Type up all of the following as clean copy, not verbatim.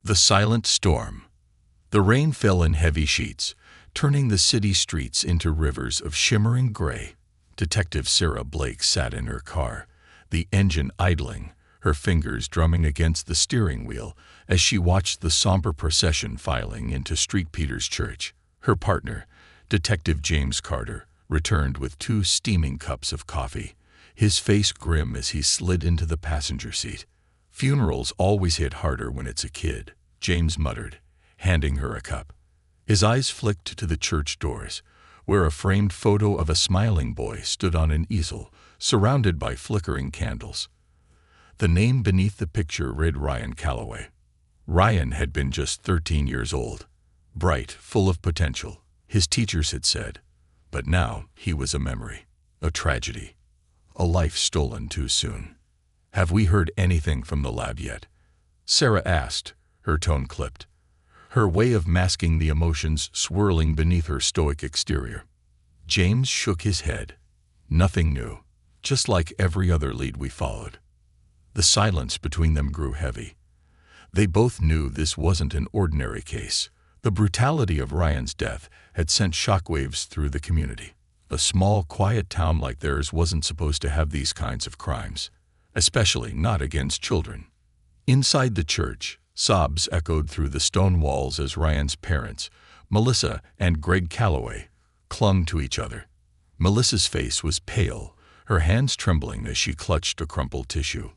The silent storm. The rain fell in heavy sheets, turning the city streets into rivers of shimmering gray. Detective Sarah Blake sat in her car, the engine idling, her fingers drumming against the steering wheel as she watched the somber procession filing into St. Peter's Church. Her partner, Detective James Carter, returned with 2 steaming cups of coffee, his face grim as he slid into the passenger seat. "Funerals always hit harder when it's a kid," James muttered, handing her a cup. His eyes flicked to the church doors, where a framed photo of a smiling boy stood on an easel, surrounded by flickering candles. The name beneath the picture read Ryan Calloway. Ryan had been just 13 years old, bright, full of potential, his teachers had said. But now he was a memory, a tragedy, a life stolen too soon. "Have we heard anything from the lab yet?" Sarah asked, her tone clipped, her way of masking the emotions swirling beneath her stoic exterior. James shook his head. "Nothing new, just like every other lead we followed." The silence between them grew heavy. They both knew this wasn't an ordinary case. The brutality of Ryan's death had sent shockwaves through the community. A small, quiet town like theirs wasn't supposed to have these kinds of crimes, especially not against children. Inside the church, sobs echoed through the stone walls as Ryan's parents, Melissa and Greg Calloway, clung to each other. Melissa's face was pale, her hands trembling as she clutched a crumpled tissue.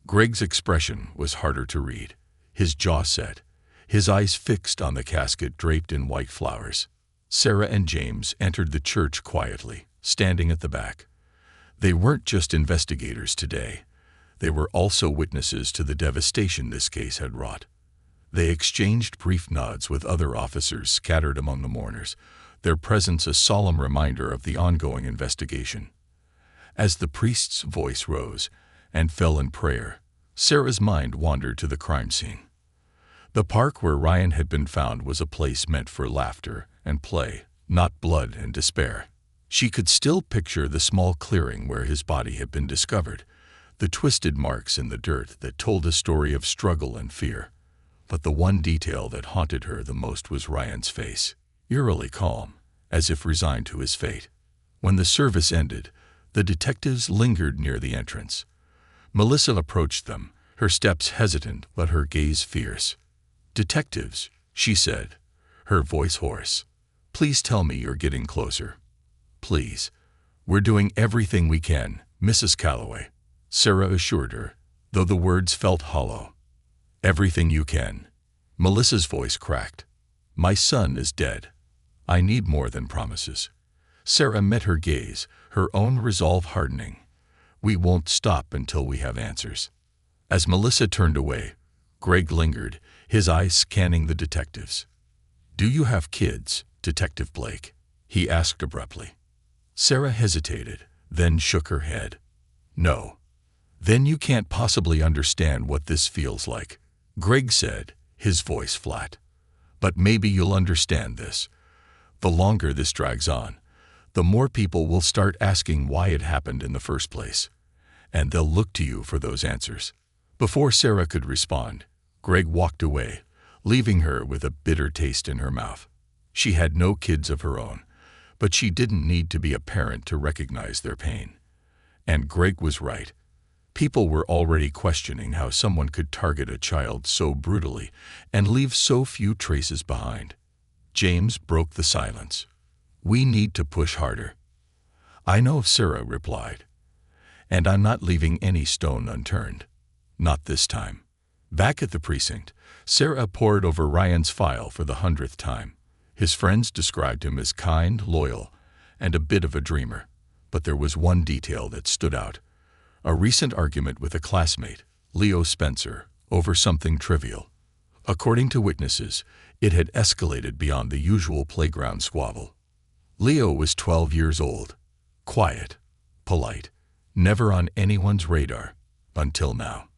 Greg's expression was harder to read, his jaw set, his eyes fixed on the casket draped in white flowers. Sarah and James entered the church quietly, standing at the back. They weren't just investigators today. They were also witnesses to the devastation this case had wrought. They exchanged brief nods with other officers scattered among the mourners, their presence a solemn reminder of the ongoing investigation. As the priest's voice rose and fell in prayer, Sarah's mind wandered to the crime scene. The park where Ryan had been found was a place meant for laughter and play, not blood and despair. She could still picture the small clearing where his body had been discovered, the twisted marks in the dirt that told a story of struggle and fear. But the one detail that haunted her the most was Ryan's face, eerily calm, as if resigned to his fate. When the service ended, the detectives lingered near the entrance. Melissa approached them, her steps hesitant but her gaze fierce. "Detectives," she said, her voice hoarse, "please tell me you're getting closer. Please. We're doing everything we can, Mrs. Calloway," Sarah assured her, though the words felt hollow. "Everything you can." Melissa's voice cracked. "My son is dead. I need more than promises." Sarah met her gaze, her own resolve hardening. "We won't stop until we have answers." As Melissa turned away, Greg lingered, his eyes scanning the detectives. "Do you have kids, Detective Blake?" he asked abruptly. Sarah hesitated, then shook her head. "No." "Then you can't possibly understand what this feels like," Greg said, his voice flat. "But maybe you'll understand this. The longer this drags on, the more people will start asking why it happened in the first place. And they'll look to you for those answers." Before Sarah could respond, Greg walked away, leaving her with a bitter taste in her mouth. She had no kids of her own, but she didn't need to be a parent to recognize their pain. And Greg was right. People were already questioning how someone could target a child so brutally and leave so few traces behind. James broke the silence. "We need to push harder." "I know," Sarah replied. "And I'm not leaving any stone unturned. Not this time." Back at the precinct, Sarah pored over Ryan's file for the 100th time. His friends described him as kind, loyal, and a bit of a dreamer. But there was one detail that stood out. A recent argument with a classmate, Leo Spencer, over something trivial. According to witnesses, it had escalated beyond the usual playground squabble. Leo was 12 years old, quiet, polite, never on anyone's radar, until now.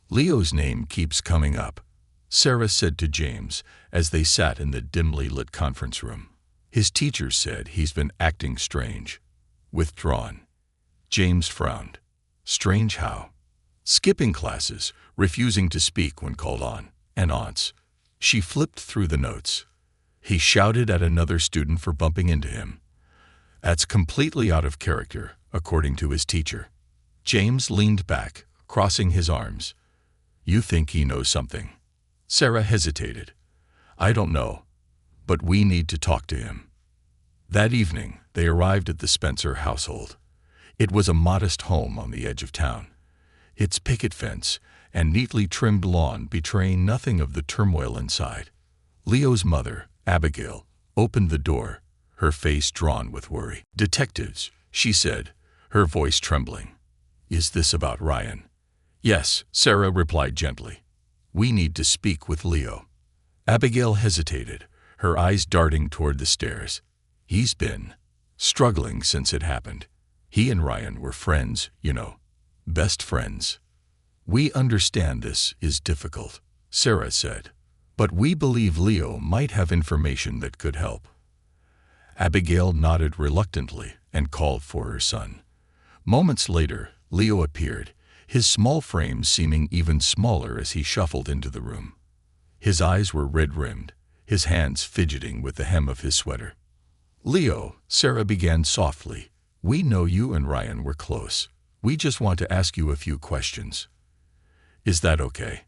"Leo's name keeps coming up," Sarah said to James as they sat in the dimly lit conference room. "His teachers said he's been acting strange, withdrawn." James frowned. "Strange how?" "Skipping classes, refusing to speak when called on. and aunts. She flipped through the notes. He shouted at another student for bumping into him. That's completely out of character, according to his teacher. James leaned back, crossing his arms. You think he knows something? Sarah hesitated. I don't know, but we need to talk to him. That evening, they arrived at the Spencer household. It was a modest home on the edge of town. Its picket fence and neatly trimmed lawn betraying nothing of the turmoil inside. Leo's mother, Abigail, opened the door, her face drawn with worry. Detectives, she said, her voice trembling. Is this about Ryan? Yes, Sarah replied gently. We need to speak with Leo. Abigail hesitated, her eyes darting toward the stairs. He's been struggling since it happened. He and Ryan were friends, you know. Best friends. We understand this is difficult, Sarah said. But we believe Leo might have information that could help. Abigail nodded reluctantly and called for her son. Moments later, Leo appeared, his small frame seeming even smaller as he shuffled into the room. His eyes were red-rimmed, his hands fidgeting with the hem of his sweater. Leo, Sarah began softly, we know you and Ryan were close. We just want to ask you a few questions. Is that okay?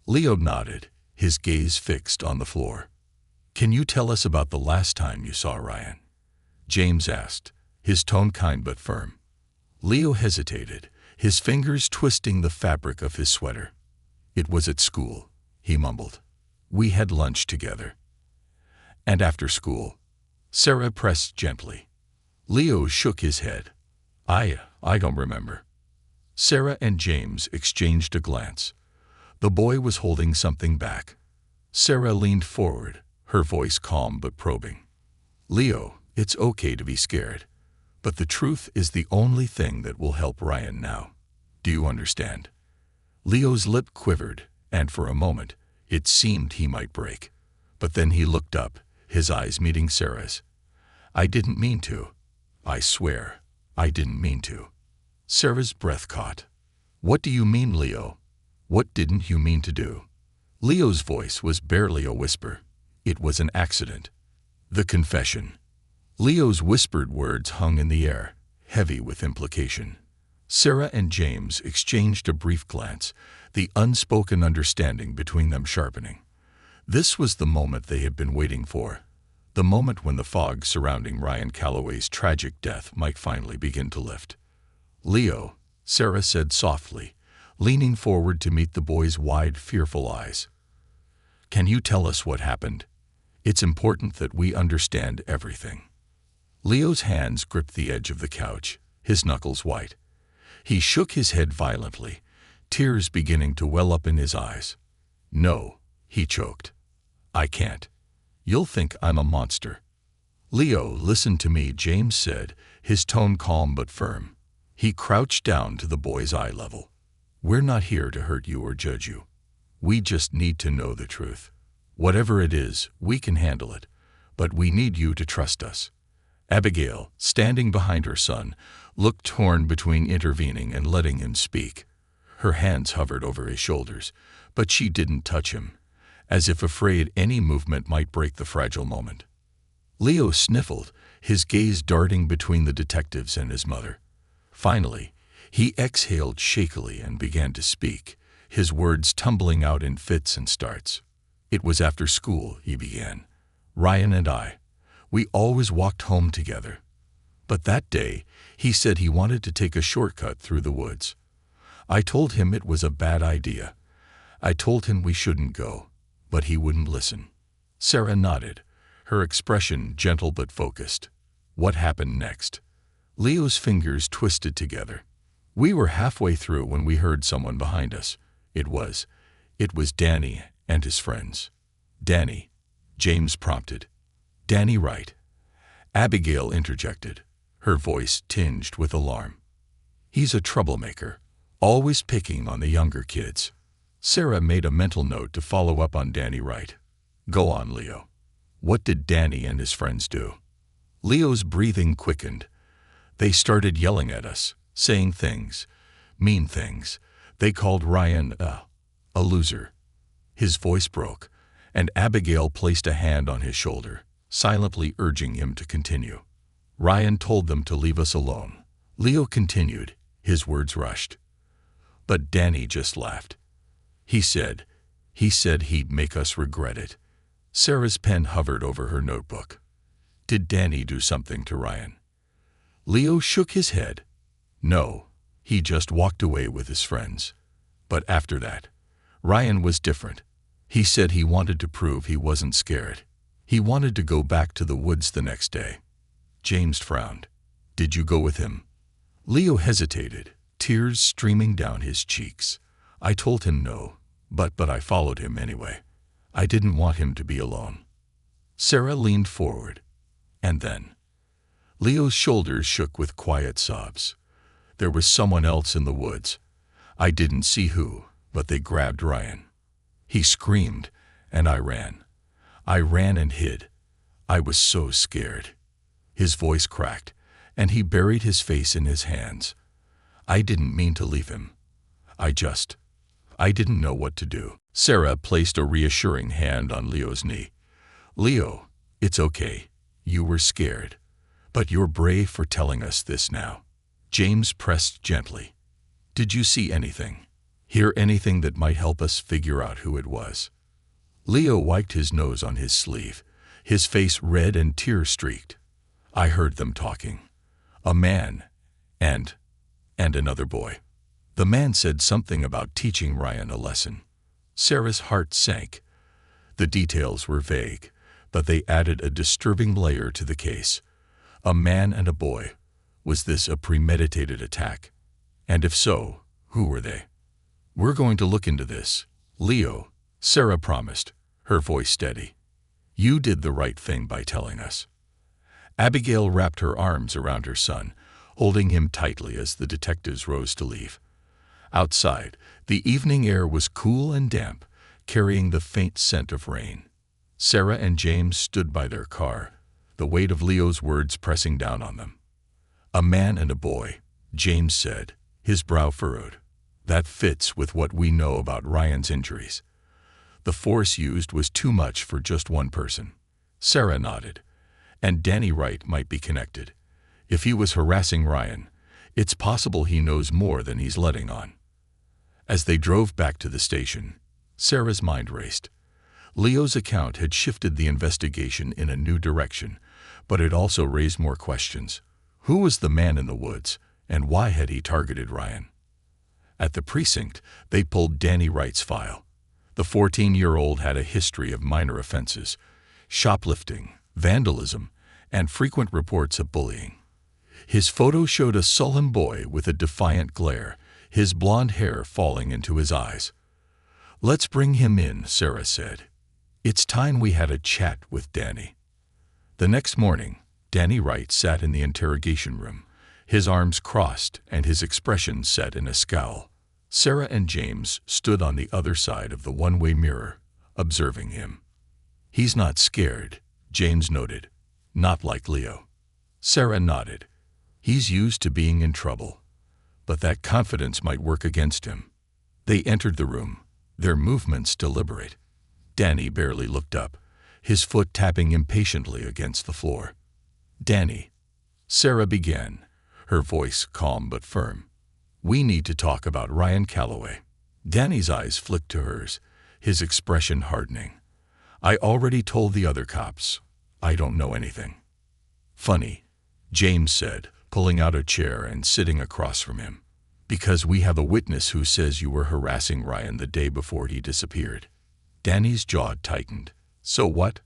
Leo nodded, his gaze fixed on the floor. Can you tell us about the last time you saw Ryan? James asked, his tone kind but firm. Leo hesitated, his fingers twisting the fabric of his sweater. It was at school, he mumbled. We had lunch together. And after school? Sarah pressed gently. Leo shook his head. I don't remember. Sarah and James exchanged a glance. The boy was holding something back. Sarah leaned forward, her voice calm but probing. Leo, it's okay to be scared, but the truth is the only thing that will help Ryan now. Do you understand? Leo's lip quivered, and for a moment, it seemed he might break. But then he looked up, his eyes meeting Sarah's. I didn't mean to. I swear, I didn't mean to. Sarah's breath caught. What do you mean, Leo? What didn't you mean to do? Leo's voice was barely a whisper. It was an accident. The confession. Leo's whispered words hung in the air, heavy with implication. Sarah and James exchanged a brief glance, the unspoken understanding between them sharpening. This was the moment they had been waiting for. The moment when the fog surrounding Ryan Calloway's tragic death might finally begin to lift. Leo, Sarah said softly, leaning forward to meet the boy's wide, fearful eyes. Can you tell us what happened? It's important that we understand everything. Leo's hands gripped the edge of the couch, his knuckles white. He shook his head violently, tears beginning to well up in his eyes. No, he choked. I can't. You'll think I'm a monster. Leo, listen to me, James said, his tone calm but firm. He crouched down to the boy's eye level. We're not here to hurt you or judge you. We just need to know the truth. Whatever it is, we can handle it, but we need you to trust us. Abigail, standing behind her son, looked torn between intervening and letting him speak. Her hands hovered over his shoulders, but she didn't touch him, as if afraid any movement might break the fragile moment. Leo sniffled, his gaze darting between the detectives and his mother. Finally, he exhaled shakily and began to speak, his words tumbling out in fits and starts. It was after school, he began. Ryan and I, we always walked home together. But that day, he said he wanted to take a shortcut through the woods. I told him it was a bad idea. I told him we shouldn't go, but he wouldn't listen. Sarah nodded, her expression gentle but focused. What happened next? Leo's fingers twisted together. We were halfway through when we heard someone behind us. It was Danny and his friends. Danny, James prompted. Danny Wright. Abigail interjected, her voice tinged with alarm. He's a troublemaker, always picking on the younger kids. Sarah made a mental note to follow up on Danny Wright. Go on, Leo. What did Danny and his friends do? Leo's breathing quickened. They started yelling at us, saying things, mean things. They called Ryan a loser. His voice broke, and Abigail placed a hand on his shoulder, silently urging him to continue. Ryan told them to leave us alone. Leo continued, his words rushed. But Danny just laughed. He said he'd make us regret it. Sarah's pen hovered over her notebook. Did Danny do something to Ryan? Leo shook his head. No, he just walked away with his friends. But after that, Ryan was different. He said he wanted to prove he wasn't scared. He wanted to go back to the woods the next day. James frowned. Did you go with him? Leo hesitated, tears streaming down his cheeks. I told him no, but I followed him anyway. I didn't want him to be alone. Sarah leaned forward. And then? Leo's shoulders shook with quiet sobs. There was someone else in the woods. I didn't see who, but they grabbed Ryan. He screamed, and I ran. I ran and hid. I was so scared. His voice cracked, and he buried his face in his hands. I didn't mean to leave him. I didn't know what to do. Sarah placed a reassuring hand on Leo's knee. Leo, it's okay. You were scared. But you're brave for telling us this now. James pressed gently. Did you see anything? Hear anything that might help us figure out who it was? Leo wiped his nose on his sleeve, his face red and tear-streaked. I heard them talking. A man and another boy. The man said something about teaching Ryan a lesson. Sarah's heart sank. The details were vague, but they added a disturbing layer to the case. A man and a boy. Was this a premeditated attack? And if so, who were they? We're going to look into this, Leo, Sarah promised, her voice steady. You did the right thing by telling us. Abigail wrapped her arms around her son, holding him tightly as the detectives rose to leave. Outside, the evening air was cool and damp, carrying the faint scent of rain. Sarah and James stood by their car, the weight of Leo's words pressing down on them. A man and a boy, James said, his brow furrowed. That fits with what we know about Ryan's injuries. The force used was too much for just one person. Sarah nodded. And Danny Wright might be connected. If he was harassing Ryan, it's possible he knows more than he's letting on. As they drove back to the station, Sarah's mind raced. Leo's account had shifted the investigation in a new direction, but it also raised more questions. Who was the man in the woods, and why had he targeted Ryan? At the precinct, they pulled Danny Wright's file. The 14-year-old had a history of minor offenses, shoplifting, vandalism, and frequent reports of bullying. His photo showed a sullen boy with a defiant glare, his blonde hair falling into his eyes. Let's bring him in, Sarah said. It's time we had a chat with Danny. The next morning, Danny Wright sat in the interrogation room, his arms crossed and his expression set in a scowl. Sarah and James stood on the other side of the one-way mirror, observing him. He's not scared, James noted. Not like Leo. Sarah nodded. He's used to being in trouble. But that confidence might work against him. They entered the room, their movements deliberate. Danny barely looked up, his foot tapping impatiently against the floor. Danny, Sarah began, her voice calm but firm. We need to talk about Ryan Calloway. Danny's eyes flicked to hers, his expression hardening. I already told the other cops. I don't know anything. Funny, James said, pulling out a chair and sitting across from him. Because we have a witness who says you were harassing Ryan the day before he disappeared. Danny's jaw tightened. So what?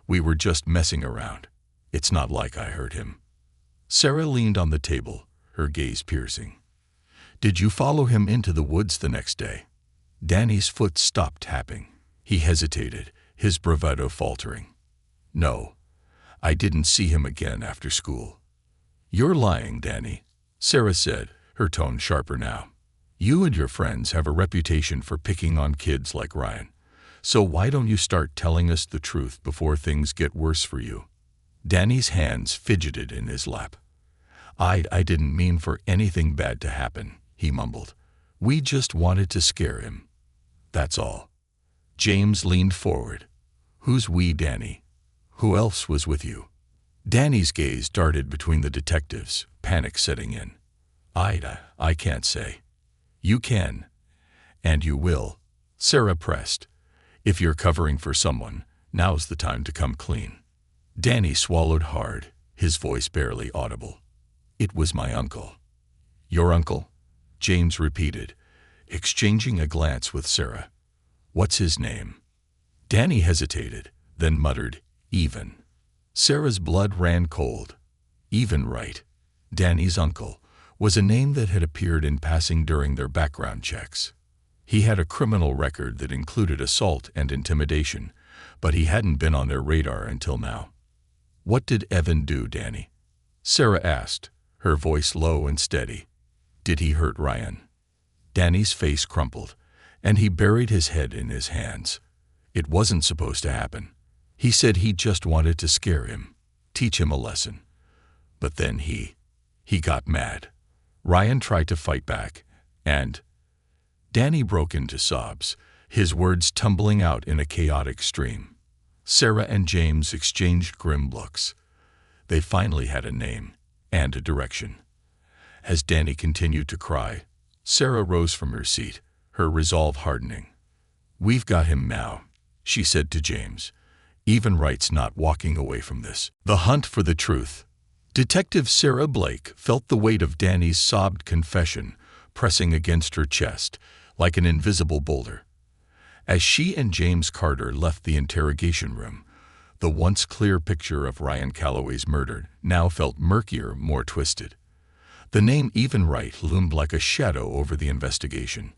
We were just messing around. It's not like I hurt him. Sarah leaned on the table, her gaze piercing. Did you follow him into the woods the next day? Danny's foot stopped tapping. He hesitated, his bravado faltering. No, I didn't see him again after school. You're lying, Danny, Sarah said, her tone sharper now. You and your friends have a reputation for picking on kids like Ryan. So why don't you start telling us the truth before things get worse for you? Danny's hands fidgeted in his lap. I didn't mean for anything bad to happen, he mumbled. We just wanted to scare him. That's all. James leaned forward. "Who's we, Danny? Who else was with you?" Danny's gaze darted between the detectives, panic setting in. I can't say." "You can. And you will," Sarah pressed. "If you're covering for someone, now's the time to come clean." Danny swallowed hard, his voice barely audible. "It was my uncle." "Your uncle?" James repeated, exchanging a glance with Sarah. "What's his name?" Danny hesitated, then muttered, "Even." Sarah's blood ran cold. Even Wright, Danny's uncle, was a name that had appeared in passing during their background checks. He had a criminal record that included assault and intimidation, but he hadn't been on their radar until now. "What did Evan do, Danny?" Sarah asked, her voice low and steady. "Did he hurt Ryan?" Danny's face crumpled, and he buried his head in his hands. It wasn't supposed to happen. He said he just wanted to scare him, teach him a lesson. But then he got mad. Ryan tried to fight back, and Danny broke into sobs, his words tumbling out in a chaotic stream. Sarah and James exchanged grim looks. They finally had a name and a direction. As Danny continued to cry, Sarah rose from her seat, her resolve hardening. "We've got him now," she said to James. "Even Wright's not walking away from this." The hunt for the truth. Detective Sarah Blake felt the weight of Danny's sobbed confession pressing against her chest like an invisible boulder. As she and James Carter left the interrogation room, the once clear picture of Ryan Calloway's murder now felt murkier, more twisted. The name Even Wright loomed like a shadow over the investigation,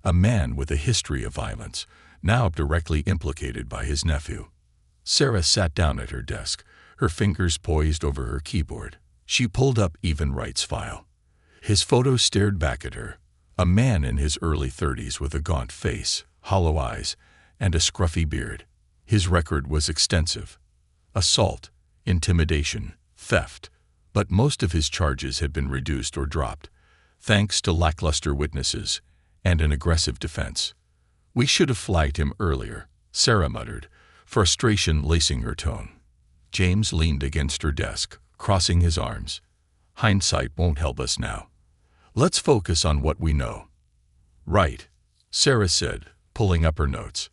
a man with a history of violence, now directly implicated by his nephew. Sarah sat down at her desk, her fingers poised over her keyboard. She pulled up Even Wright's file. His photo stared back at her, a man in his early 30s with a gaunt face, hollow eyes, and a scruffy beard. His record was extensive: assault, intimidation, theft, but most of his charges had been reduced or dropped, thanks to lackluster witnesses and an aggressive defense. "We should have flagged him earlier," Sarah muttered, frustration lacing her tone. James leaned against her desk, crossing his arms. "Hindsight won't help us now. Let's focus on what we know." "Right," Sarah said, pulling up her notes.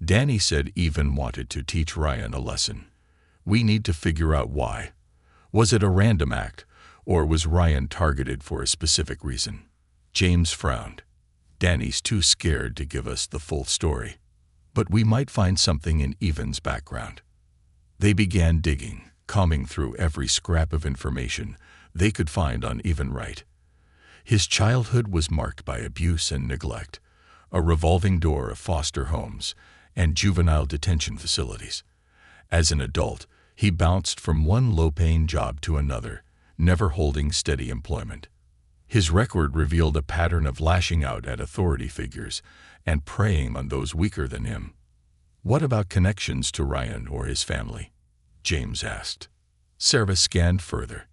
"Danny said Even wanted to teach Ryan a lesson. We need to figure out why. Was it a random act, or was Ryan targeted for a specific reason?" James frowned. "Danny's too scared to give us the full story. But we might find something in Even's background." They began digging, combing through every scrap of information they could find on Even Wright. His childhood was marked by abuse and neglect, a revolving door of foster homes and juvenile detention facilities. As an adult, he bounced from one low-paying job to another, never holding steady employment. His record revealed a pattern of lashing out at authority figures and preying on those weaker than him. "What about connections to Ryan or his family?" James asked. Sarah scanned further.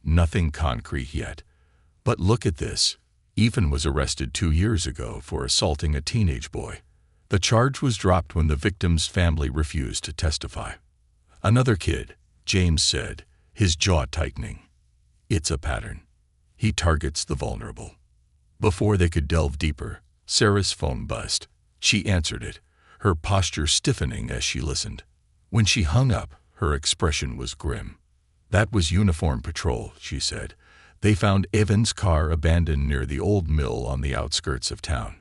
"Nothing concrete yet. But look at this. Even was arrested 2 years ago for assaulting a teenage boy. The charge was dropped when the victim's family refused to testify." "Another kid," James said, his jaw tightening. "It's a pattern. He targets the vulnerable." Before they could delve deeper, Sarah's phone buzzed. She answered it, her posture stiffening as she listened. When she hung up, her expression was grim. "That was Uniform Patrol," she said. "They found Evan's car abandoned near the old mill on the outskirts of town."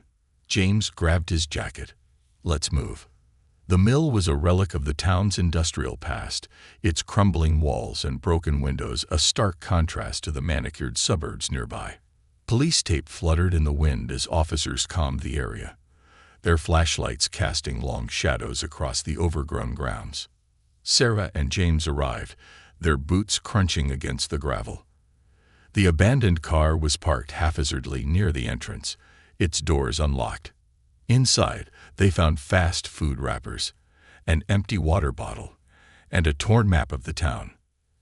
James grabbed his jacket. "Let's move." The mill was a relic of the town's industrial past, its crumbling walls and broken windows a stark contrast to the manicured suburbs nearby. Police tape fluttered in the wind as officers combed the area, their flashlights casting long shadows across the overgrown grounds. Sarah and James arrived, their boots crunching against the gravel. The abandoned car was parked haphazardly near the entrance, its doors unlocked. Inside, they found fast food wrappers, an empty water bottle, and a torn map of the town.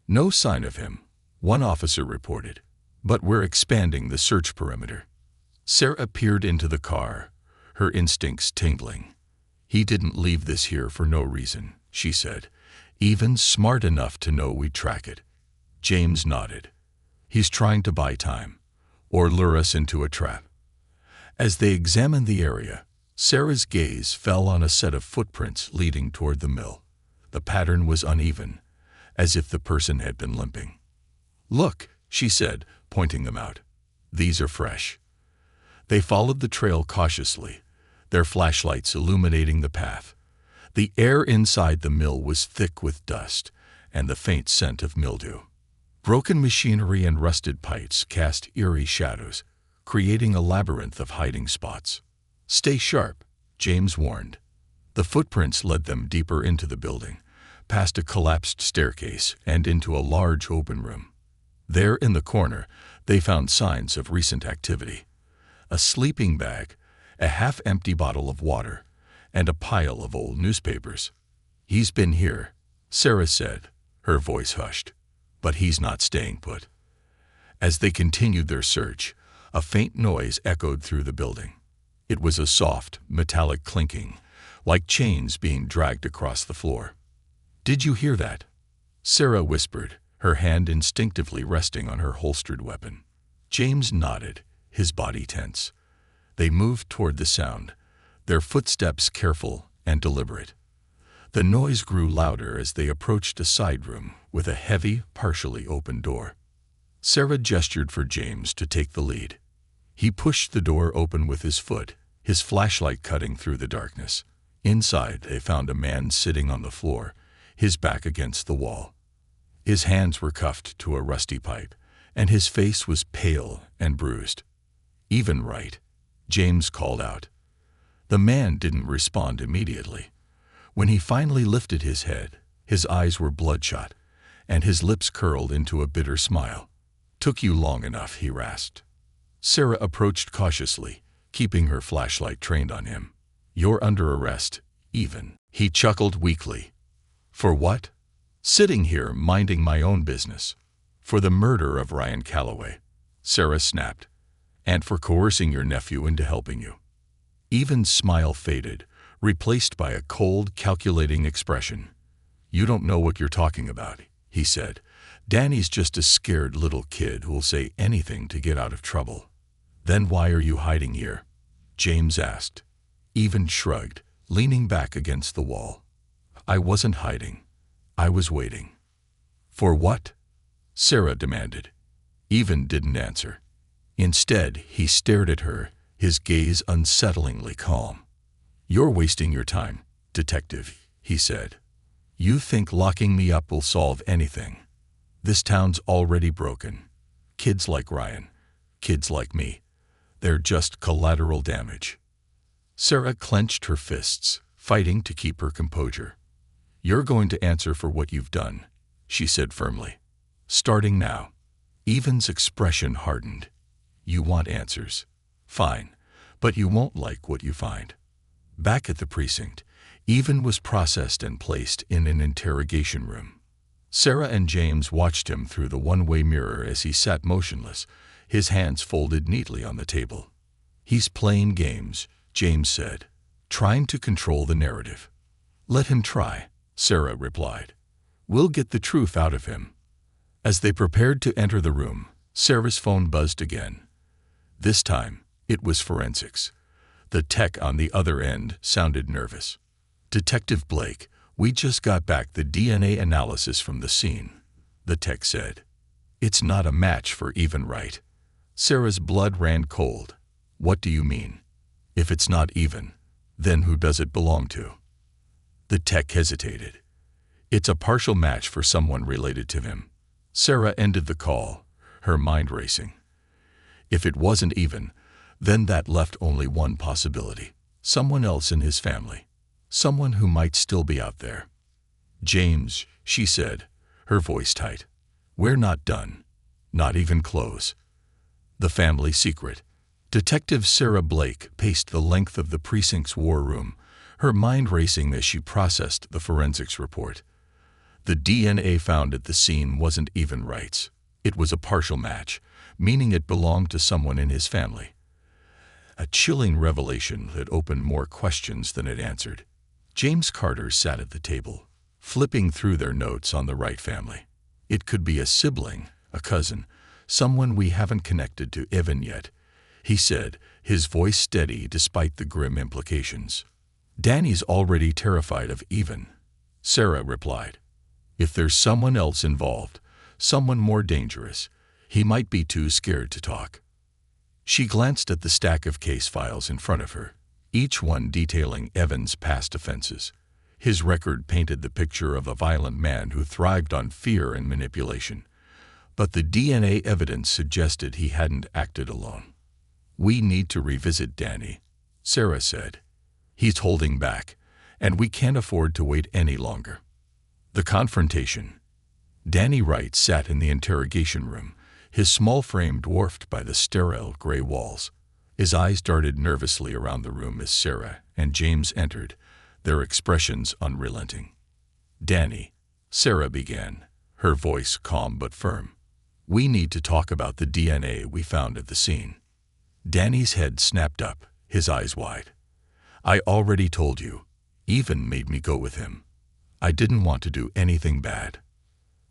"No sign of him," one officer reported, "but we're expanding the search perimeter." Sarah peered into the car, her instincts tingling. He didn't leave this here for no reason, she said. Even smart enough to know we'd track it. James nodded. He's trying to buy time, or lure us into a trap. As they examined the area, Sarah's gaze fell on a set of footprints leading toward the mill. The pattern was uneven, as if the person had been limping. "Look," she said, pointing them out. "These are fresh." They followed the trail cautiously, their flashlights illuminating the path. The air inside the mill was thick with dust and the faint scent of mildew. Broken machinery and rusted pipes cast eerie shadows, creating a labyrinth of hiding spots. "Stay sharp," James warned. The footprints led them deeper into the building, past a collapsed staircase and into a large open room. There in the corner, they found signs of recent activity. A sleeping bag, a half-empty bottle of water, and a pile of old newspapers. "He's been here," Sarah said, her voice hushed. "But he's not staying put." As they continued their search, a faint noise echoed through the building. It was a soft, metallic clinking, like chains being dragged across the floor. "Did you hear that?" Sarah whispered, her hand instinctively resting on her holstered weapon. James nodded, his body tense. They moved toward the sound, their footsteps careful and deliberate. The noise grew louder as they approached a side room with a heavy, partially open door. Sarah gestured for James to take the lead. He pushed the door open with his foot, his flashlight cutting through the darkness. Inside, they found a man sitting on the floor, his back against the wall. His hands were cuffed to a rusty pipe, and his face was pale and bruised. "Even right," James called out. The man didn't respond immediately. When he finally lifted his head, his eyes were bloodshot, and his lips curled into a bitter smile. "Took you long enough," he rasped. Sarah approached cautiously, keeping her flashlight trained on him. "You're under arrest, even." He chuckled weakly. "For what?" "Sitting here minding my own business." "For the murder of Ryan Calloway," Sarah snapped. "And for coercing your nephew into helping you." Even's smile faded, replaced by a cold, calculating expression. "You don't know what you're talking about," he said. "Danny's just a scared little kid who'll say anything to get out of trouble." "Then why are you hiding here?" James asked. Even shrugged, leaning back against the wall. "I wasn't hiding. I was waiting." "For what?" Sarah demanded. Even didn't answer. Instead, he stared at her, his gaze unsettlingly calm. "You're wasting your time, detective," he said. "You think locking me up will solve anything. This town's already broken. Kids like Ryan, kids like me, they're just collateral damage." Sarah clenched her fists, fighting to keep her composure. "You're going to answer for what you've done," she said firmly. "Starting now." Even's expression hardened. "You want answers. Fine, but you won't like what you find." Back at the precinct, Even was processed and placed in an interrogation room. Sarah and James watched him through the one-way mirror as he sat motionless, his hands folded neatly on the table. "He's playing games," James said, "trying to control the narrative." "Let him try," Sarah replied. "We'll get the truth out of him." As they prepared to enter the room, Sarah's phone buzzed again. This time, it was forensics. The tech on the other end sounded nervous. "Detective Blake, we just got back the DNA analysis from the scene," the tech said. "It's not a match for Even Right." Sarah's blood ran cold. "What do you mean? If it's not Even, then who does it belong to?" The tech hesitated. "It's a partial match for someone related to him." Sarah ended the call, her mind racing. If it wasn't Even, then that left only one possibility: someone else in his family, someone who might still be out there. "James," she said, her voice tight, "we're not done. Not even close." The family secret. Detective Sarah Blake paced the length of the precinct's war room, her mind racing as she processed the forensics report. The DNA found at the scene wasn't Even Right's. It was a partial match, meaning it belonged to someone in his family. A chilling revelation that opened more questions than it answered. James Carter sat at the table, flipping through their notes on the Wright family. It could be a sibling, a cousin, someone we haven't connected to Evan yet, he said, his voice steady despite the grim implications. Danny's already terrified of Evan, Sarah replied. If there's someone else involved, someone more dangerous, he might be too scared to talk. She glanced at the stack of case files in front of her, each one detailing Evan's past offenses. His record painted the picture of a violent man who thrived on fear and manipulation. But the DNA evidence suggested he hadn't acted alone. We need to revisit Danny, Sarah said. He's holding back, and we can't afford to wait any longer. The confrontation. Danny Wright sat in the interrogation room, his small frame dwarfed by the sterile gray walls. His eyes darted nervously around the room as Sarah and James entered, their expressions unrelenting. Danny, Sarah began, her voice calm but firm. We need to talk about the DNA we found at the scene. Danny's head snapped up, his eyes wide. I already told you. Evan made me go with him. I didn't want to do anything bad.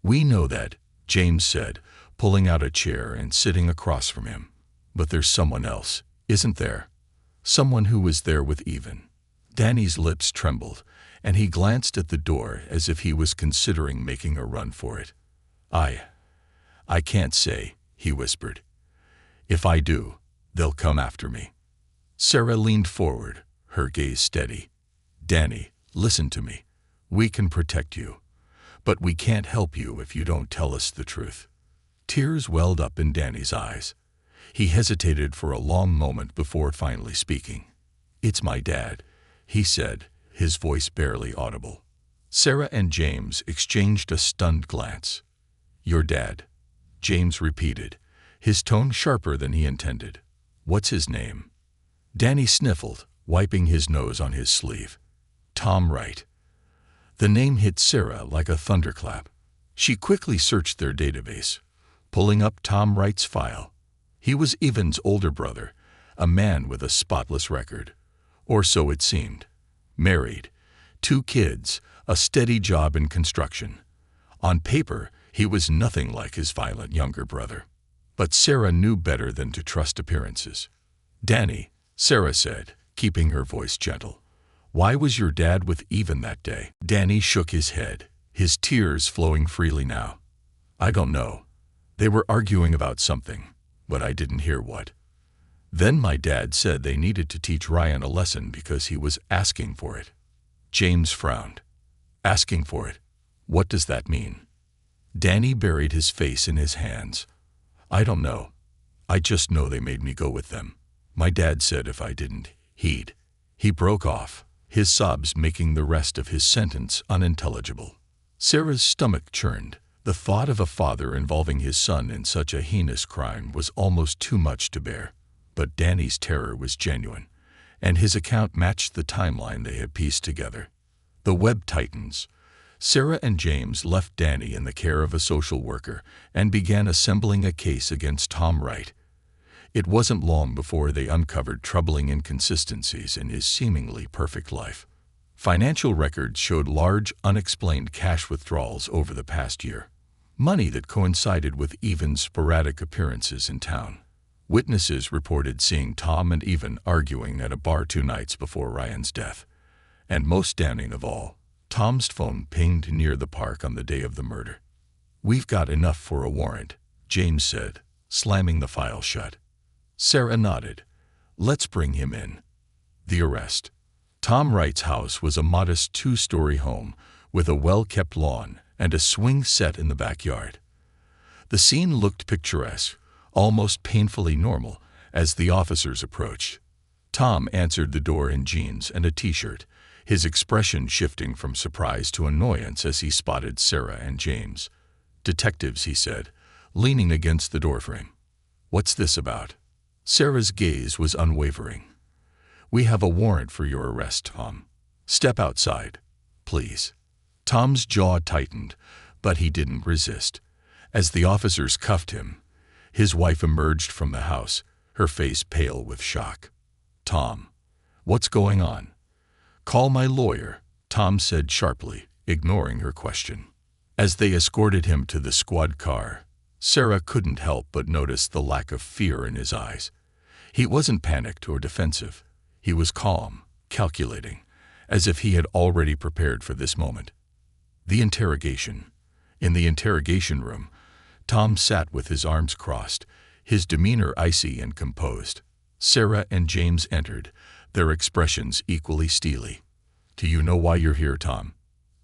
We know that, James said, pulling out a chair and sitting across from him. But there's someone else, isn't there? Someone who was there with Evan. Danny's lips trembled, and he glanced at the door as if he was considering making a run for it. I can't say, he whispered. If I do, they'll come after me. Sarah leaned forward, her gaze steady. Danny, listen to me. We can protect you, but we can't help you if you don't tell us the truth. Tears welled up in Danny's eyes. He hesitated for a long moment before finally speaking. It's my dad, he said, his voice barely audible. Sarah and James exchanged a stunned glance. Your dad, James repeated, his tone sharper than he intended. What's his name? Danny sniffled, wiping his nose on his sleeve. Tom Wright. The name hit Sarah like a thunderclap. She quickly searched their database, pulling up Tom Wright's file. He was Evan's older brother, a man with a spotless record. Or so it seemed. Married, 2 kids, a steady job in construction. On paper, he was nothing like his violent younger brother. But Sarah knew better than to trust appearances. Danny, Sarah said, keeping her voice gentle. Why was your dad with Evan that day? Danny shook his head, his tears flowing freely now. I don't know. They were arguing about something, but I didn't hear what. Then my dad said they needed to teach Ryan a lesson because he was asking for it. James frowned. Asking for it? What does that mean? Danny buried his face in his hands. I don't know. I just know they made me go with them. My dad said if I didn't, he'd. He broke off, his sobs making the rest of his sentence unintelligible. Sarah's stomach churned. The thought of a father involving his son in such a heinous crime was almost too much to bear. But Danny's terror was genuine, and his account matched the timeline they had pieced together. The web tightens. Sarah and James left Danny in the care of a social worker and began assembling a case against Tom Wright. It wasn't long before they uncovered troubling inconsistencies in his seemingly perfect life. Financial records showed large, unexplained cash withdrawals over the past year, money that coincided with Evan's sporadic appearances in town. Witnesses reported seeing Tom and Evan arguing at a bar 2 nights before Ryan's death. And most damning of all, Tom's phone pinged near the park on the day of the murder. We've got enough for a warrant, James said, slamming the file shut. Sarah nodded. Let's bring him in. The arrest. Tom Wright's house was a modest 2-story home with a well-kept lawn and a swing set in the backyard. The scene looked picturesque, almost painfully normal, as the officers approached. Tom answered the door in jeans and a t-shirt, his expression shifting from surprise to annoyance as he spotted Sarah and James. Detectives, he said, leaning against the doorframe. What's this about? Sarah's gaze was unwavering. We have a warrant for your arrest, Tom. Step outside, please. Tom's jaw tightened, but he didn't resist. As the officers cuffed him, his wife emerged from the house, her face pale with shock. Tom, what's going on? Call my lawyer, Tom said sharply, ignoring her question. As they escorted him to the squad car, Sarah couldn't help but notice the lack of fear in his eyes. He wasn't panicked or defensive. He was calm, calculating, as if he had already prepared for this moment. The interrogation. In the interrogation room, Tom sat with his arms crossed, his demeanor icy and composed. Sarah and James entered, their expressions equally steely. "Do you know why you're here, Tom?"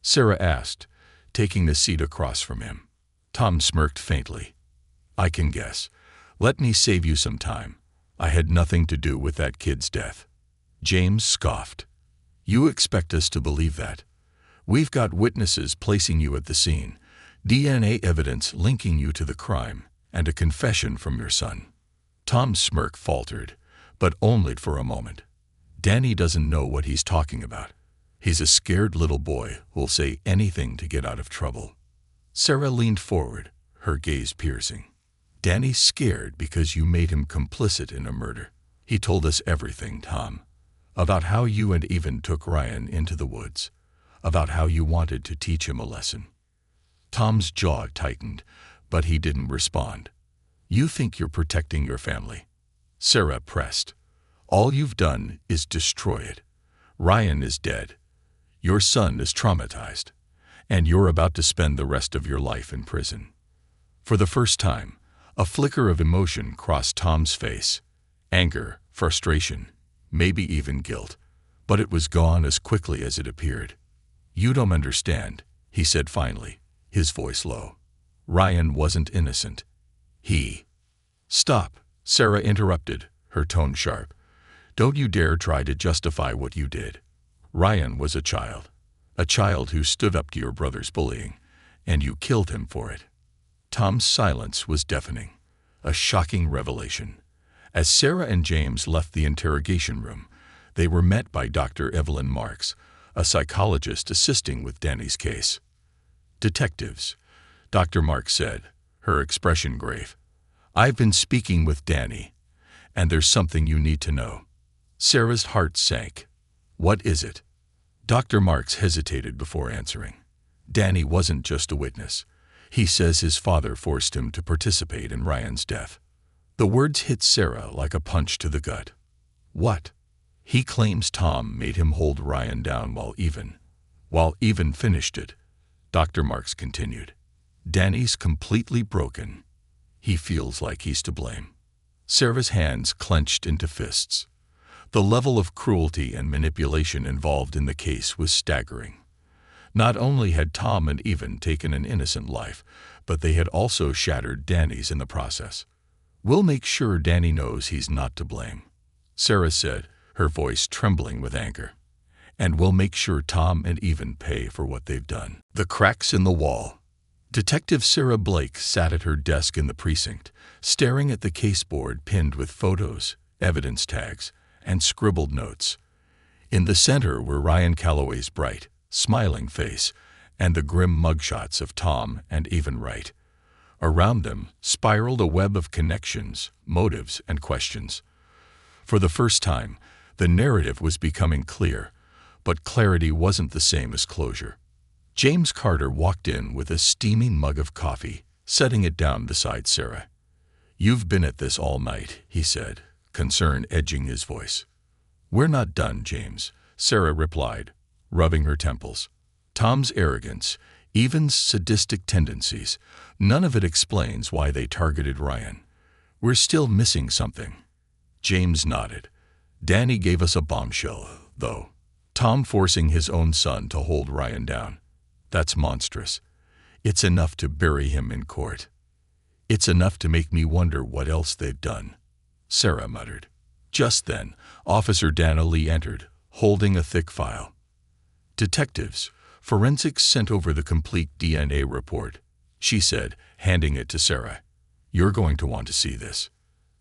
Sarah asked, taking the seat across from him. Tom smirked faintly. "I can guess. Let me save you some time. I had nothing to do with that kid's death." James scoffed. "You expect us to believe that? We've got witnesses placing you at the scene, DNA evidence linking you to the crime, and a confession from your son." Tom's smirk faltered, but only for a moment. Danny doesn't know what he's talking about. He's a scared little boy who'll say anything to get out of trouble. Sarah leaned forward, her gaze piercing. "Danny's scared because you made him complicit in a murder. He told us everything, Tom. About how you and Even took Ryan into the woods. About how you wanted to teach him a lesson." Tom's jaw tightened, but he didn't respond. "You think you're protecting your family?" Sarah pressed. "All you've done is destroy it. Ryan is dead. Your son is traumatized. And you're about to spend the rest of your life in prison." For the first time, a flicker of emotion crossed Tom's face. Anger, frustration, maybe even guilt. But it was gone as quickly as it appeared. "You don't understand," he said finally, his voice low. "Ryan wasn't innocent. He—" "Stop," Sarah interrupted, her tone sharp. "Don't you dare try to justify what you did. Ryan was a child who stood up to your brother's bullying, and you killed him for it." Tom's silence was deafening, a shocking revelation. As Sarah and James left the interrogation room, they were met by Dr. Evelyn Marks, a psychologist assisting with Danny's case. "Detectives," Dr. Marks said, her expression grave. "I've been speaking with Danny, and there's something you need to know." Sarah's heart sank. "What is it?" Dr. Marks hesitated before answering. "Danny wasn't just a witness. He says his father forced him to participate in Ryan's death." The words hit Sarah like a punch to the gut. "What?" "He claims Tom made him hold Ryan down while Even finished it," Dr. Marks continued. "Danny's completely broken. He feels like he's to blame." Sarah's hands clenched into fists. The level of cruelty and manipulation involved in the case was staggering. Not only had Tom and Even taken an innocent life, but they had also shattered Danny's in the process. "We'll make sure Danny knows he's not to blame," Sarah said, her voice trembling with anger. "And we'll make sure Tom and Even pay for what they've done." The cracks in the wall. Detective Sarah Blake sat at her desk in the precinct, staring at the caseboard pinned with photos, evidence tags, and scribbled notes. In the center were Ryan Calloway's bright, smiling face and the grim mugshots of Tom and Even Wright. Around them spiraled a web of connections, motives, and questions. For the first time, the narrative was becoming clear, but clarity wasn't the same as closure. James Carter walked in with a steaming mug of coffee, setting it down beside Sarah. "You've been at this all night," he said, concern edging his voice. "We're not done, James," Sarah replied, rubbing her temples. "Tom's arrogance, Even's sadistic tendencies, none of it explains why they targeted Ryan. We're still missing something." James nodded. "Danny gave us a bombshell, though. Tom forcing his own son to hold Ryan down. That's monstrous. It's enough to bury him in court. It's enough to make me wonder what else they've done," Sarah muttered. Just then, Officer Dana Lee entered, holding a thick file. "Detectives, forensics sent over the complete DNA report," she said, handing it to Sarah. "You're going to want to see this."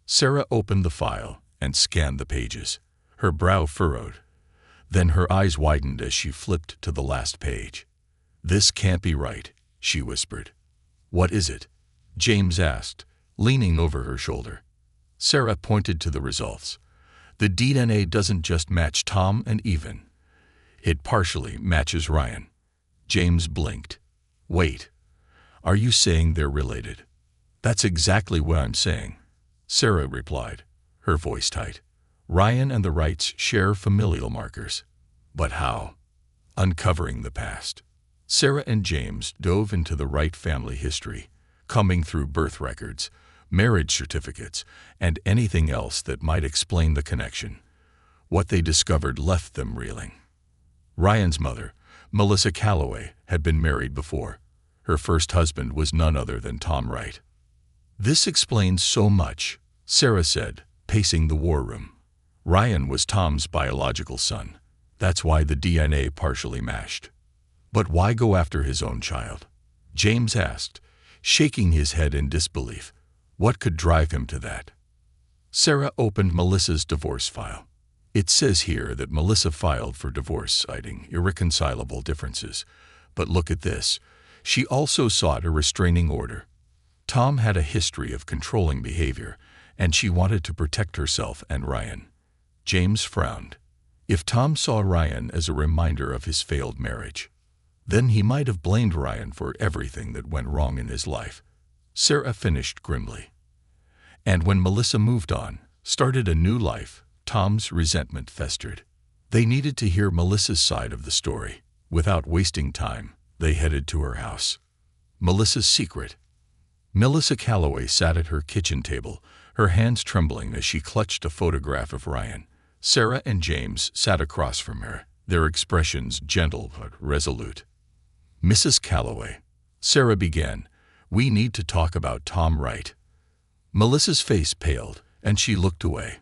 Sarah opened the file and scanned the pages, her brow furrowed. Then her eyes widened as she flipped to the last page. "This can't be right," she whispered. "What is it?" James asked, leaning over her shoulder. Sarah pointed to the results. "The DNA doesn't just match Tom and Even. It partially matches Ryan. James blinked. Wait, are you saying they're related? That's exactly what I'm saying, Sarah replied, her voice tight. Ryan and the Wrights share familial markers. But how? Uncovering the past. Sarah and James dove into the Wright family history, combing through birth records, marriage certificates, and anything else that might explain the connection. What they discovered left them reeling. Ryan's mother, Melissa Calloway, had been married before. Her first husband was none other than Tom Wright. This explains so much, Sarah said, pacing the war room. Ryan was Tom's biological son. That's why the DNA partially matched. But why go after his own child? James asked, shaking his head in disbelief. What could drive him to that? Sarah opened Melissa's divorce file. It says here that Melissa filed for divorce citing irreconcilable differences. But look at this. She also sought a restraining order. Tom had a history of controlling behavior, and she wanted to protect herself and Ryan. James frowned. If Tom saw Ryan as a reminder of his failed marriage, then he might have blamed Ryan for everything that went wrong in his life. Sarah finished grimly. And when Melissa moved on, started a new life, Tom's resentment festered. They needed to hear Melissa's side of the story. Without wasting time, they headed to her house. Melissa's secret. Melissa Calloway sat at her kitchen table, her hands trembling as she clutched a photograph of Ryan. Sarah and James sat across from her, their expressions gentle but resolute. Mrs. Calloway, Sarah began, we need to talk about Tom Wright. Melissa's face paled, and she looked away.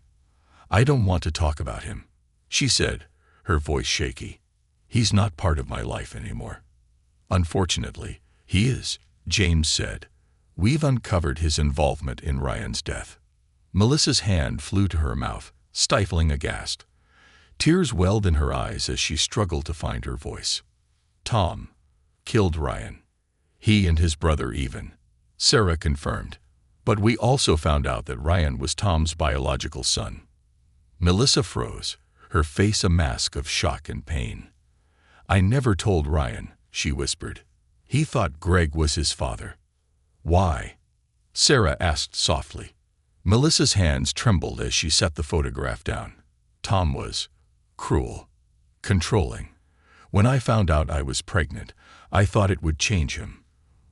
I don't want to talk about him, she said, her voice shaky. He's not part of my life anymore. Unfortunately, he is, James said. We've uncovered his involvement in Ryan's death. Melissa's hand flew to her mouth, stifling aghast. Tears welled in her eyes as she struggled to find her voice. Tom killed Ryan. He and his brother even, Sarah confirmed. But we also found out that Ryan was Tom's biological son. Melissa froze, her face a mask of shock and pain. I never told Ryan, she whispered. He thought Greg was his father. Why? Sarah asked softly. Melissa's hands trembled as she set the photograph down. Tom was cruel, controlling. When I found out I was pregnant, I thought it would change him.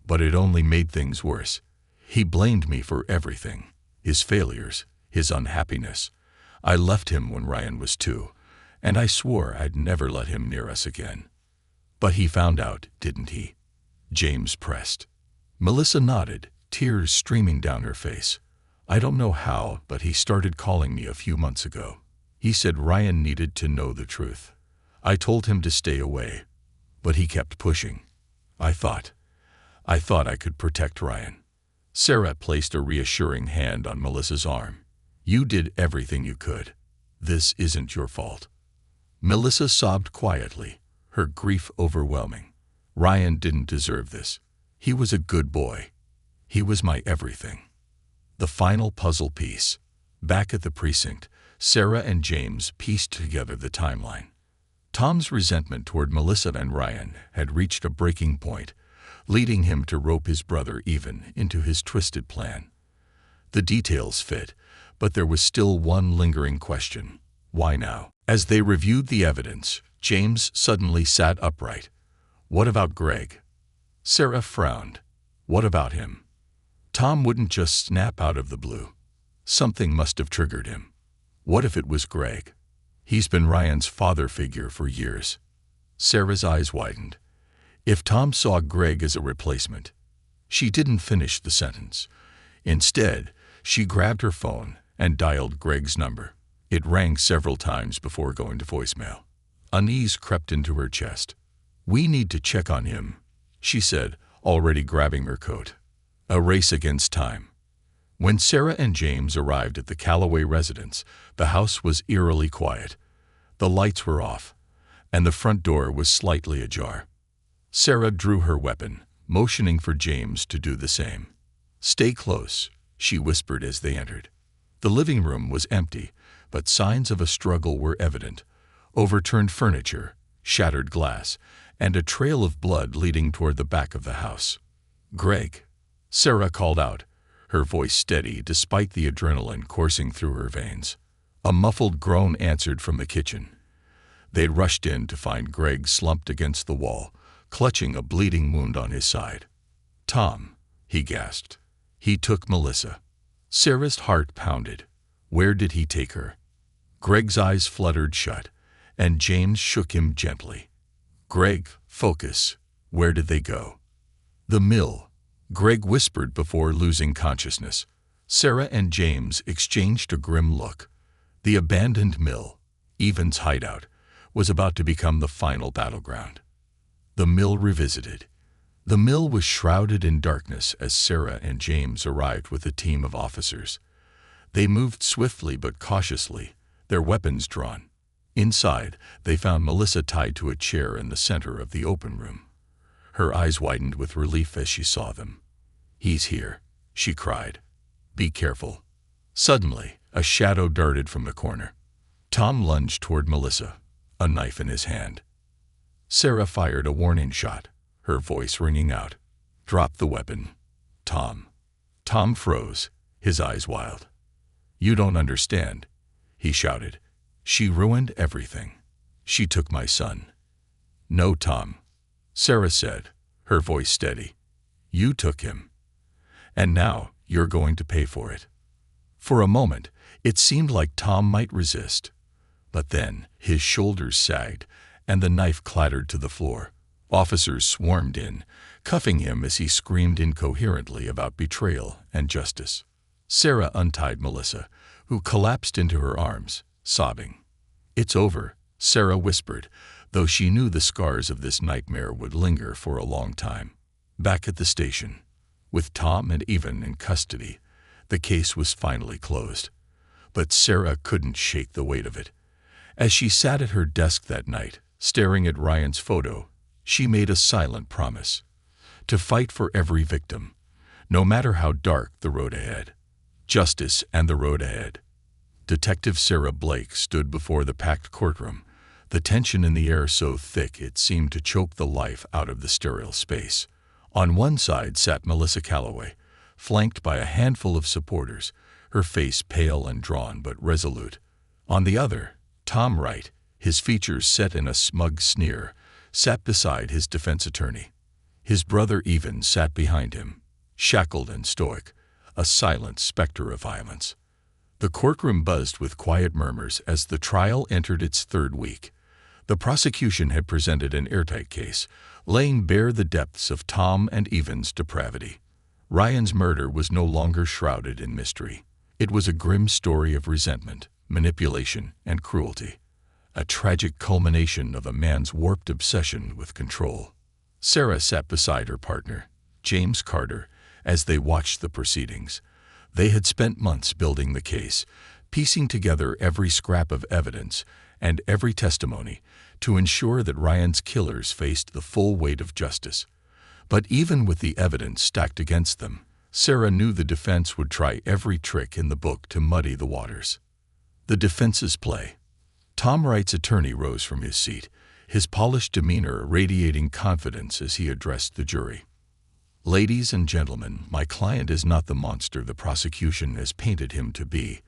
But it only made things worse. He blamed me for everything, his failures, his unhappiness. I left him when Ryan was 2, and I swore I'd never let him near us again. But he found out, didn't he? James pressed. Melissa nodded, tears streaming down her face. I don't know how, but he started calling me a few months ago. He said Ryan needed to know the truth. I told him to stay away, but he kept pushing. I thought I could protect Ryan. Sarah placed a reassuring hand on Melissa's arm. You did everything you could. This isn't your fault. Melissa sobbed quietly, her grief overwhelming. Ryan didn't deserve this. He was a good boy. He was my everything. The final puzzle piece. Back at the precinct, Sarah and James pieced together the timeline. Tom's resentment toward Melissa and Ryan had reached a breaking point, leading him to rope his brother even into his twisted plan. The details fit, but there was still one lingering question. Why now? As they reviewed the evidence, James suddenly sat upright. What about Greg? Sarah frowned. What about him? Tom wouldn't just snap out of the blue. Something must have triggered him. What if it was Greg? He's been Ryan's father figure for years. Sarah's eyes widened. If Tom saw Greg as a replacement. She didn't finish the sentence. Instead, she grabbed her phone and dialed Greg's number. It rang several times before going to voicemail. Unease crept into her chest. We need to check on him, she said, already grabbing her coat. A race against time. When Sarah and James arrived at the Calloway residence, the house was eerily quiet. The lights were off, and the front door was slightly ajar. Sarah drew her weapon, motioning for James to do the same. Stay close, she whispered as they entered. The living room was empty, but signs of a struggle were evident. Overturned furniture, shattered glass, and a trail of blood leading toward the back of the house. "Greg," Sarah called out, her voice steady despite the adrenaline coursing through her veins. A muffled groan answered from the kitchen. They rushed in to find Greg slumped against the wall, clutching a bleeding wound on his side. "Tom," he gasped. "He took Melissa." Sarah's heart pounded. Where did he take her? Greg's eyes fluttered shut, and James shook him gently. "Greg, focus. Where did they go?" "The mill," Greg whispered before losing consciousness. Sarah and James exchanged a grim look. The abandoned mill, Evan's hideout, was about to become the final battleground. The mill revisited. The mill was shrouded in darkness as Sarah and James arrived with a team of officers. They moved swiftly but cautiously, their weapons drawn. Inside, they found Melissa tied to a chair in the center of the open room. Her eyes widened with relief as she saw them. "He's here," she cried. "Be careful." Suddenly, a shadow darted from the corner. Tom lunged toward Melissa, a knife in his hand. Sarah fired a warning shot, her voice ringing out. "Drop the weapon, Tom." Tom froze, his eyes wild. "You don't understand," he shouted. "She ruined everything. She took my son." "No, Tom," Sarah said, her voice steady. "You took him. And now you're going to pay for it." For a moment, it seemed like Tom might resist. But then his shoulders sagged, and the knife clattered to the floor. Officers swarmed in, cuffing him as he screamed incoherently about betrayal and justice. Sarah untied Melissa, who collapsed into her arms, sobbing. "It's over," Sarah whispered, though she knew the scars of this nightmare would linger for a long time. Back at the station, with Tom and Evan in custody, the case was finally closed. But Sarah couldn't shake the weight of it. As she sat at her desk that night, staring at Ryan's photo, she made a silent promise: to fight for every victim, no matter how dark the road ahead. Justice and the road ahead. Detective Sarah Blake stood before the packed courtroom, the tension in the air so thick it seemed to choke the life out of the sterile space. On one side sat Melissa Calloway, flanked by a handful of supporters, her face pale and drawn but resolute. On the other, Tom Wright, his features set in a smug sneer, sat beside his defense attorney. His brother Evan sat behind him, shackled and stoic, a silent specter of violence. The courtroom buzzed with quiet murmurs as the trial entered its third week. The prosecution had presented an airtight case, laying bare the depths of Tom and Evan's depravity. Ryan's murder was no longer shrouded in mystery. It was a grim story of resentment, manipulation, and cruelty, a tragic culmination of a man's warped obsession with control. Sarah sat beside her partner, James Carter, as they watched the proceedings. They had spent months building the case, piecing together every scrap of evidence and every testimony to ensure that Ryan's killers faced the full weight of justice. But even with the evidence stacked against them, Sarah knew the defense would try every trick in the book to muddy the waters. The defense's play. Tom Wright's attorney rose from his seat, his polished demeanor radiating confidence as he addressed the jury. "Ladies and gentlemen, my client is not the monster the prosecution has painted him to be,"